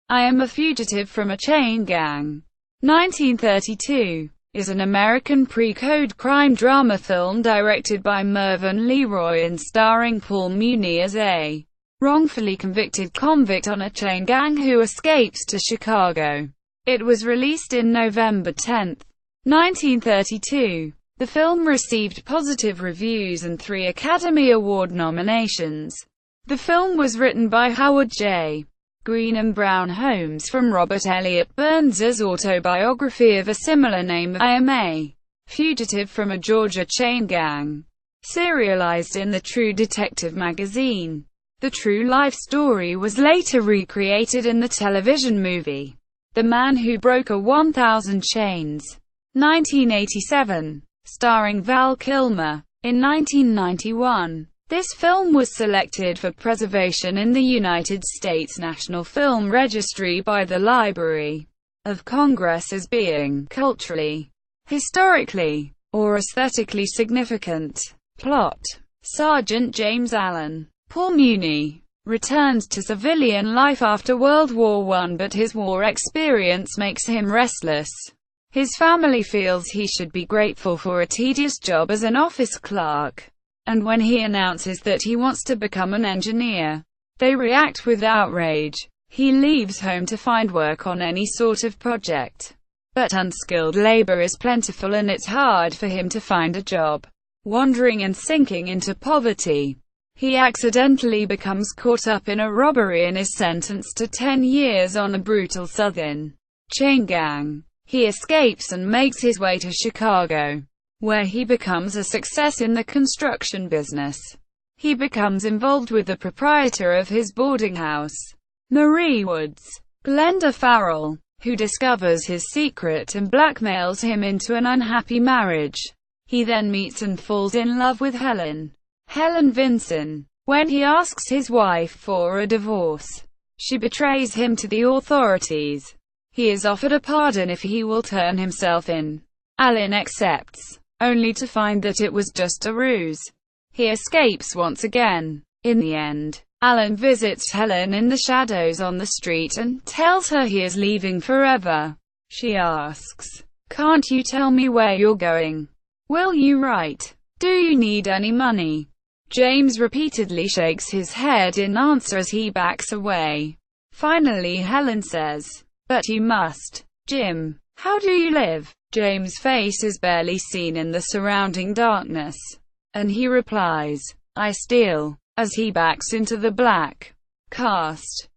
I Am a Fugitive from a Chain Gang, 1932, is an American pre-code crime drama film directed by Mervyn LeRoy and starring Paul Muni as a wrongfully convicted convict on a chain gang who escapes to Chicago. It was released in November 10, 1932. The film received positive reviews and 3 Academy Award nominations. The film was written by Howard J. Green and Brown Holmes from Robert Elliott Burns' autobiography of a similar name, I Am a Fugitive from a Georgia Chain Gang, serialized in the True Detective magazine. The true life story was later recreated in the television movie, The Man Who Broke a 1000 Chains, 1987, starring Val Kilmer. In 1991, this film was selected for preservation in the United States National Film Registry by the Library of Congress as being culturally, historically, or aesthetically significant. Plot: Sergeant James Allen, Paul Muni, returns to civilian life after World War I, but his war experience makes him restless. His family feels he should be grateful for a tedious job as an office clerk, and when he announces that he wants to become an engineer, they react with outrage. He leaves home to find work on any sort of project, but unskilled labor is plentiful and it's hard for him to find a job. Wandering and sinking into poverty, he accidentally becomes caught up in a robbery and is sentenced to 10 years on a brutal Southern chain gang. He escapes and makes his way to Chicago, where he becomes a success in the construction business. He becomes involved with the proprietor of his boarding house, Marie Woods, Glenda Farrell, who discovers his secret and blackmails him into an unhappy marriage. He then meets and falls in love with Helen Vinson. When he asks his wife for a divorce, she betrays him to the authorities. He is offered a pardon if he will turn himself in. Allen accepts, only to find that it was just a ruse. He escapes once again. In the end, Allen visits Helen in the shadows on the street and tells her he is leaving forever. She asks, "Can't you tell me where you're going? Will you write? Do you need any money?" James repeatedly shakes his head in answer as he backs away. Finally Helen says, "But you must. Jim, how do you live?" James' face is barely seen in the surrounding darkness, and he replies, "I steal," as he backs into the black cast.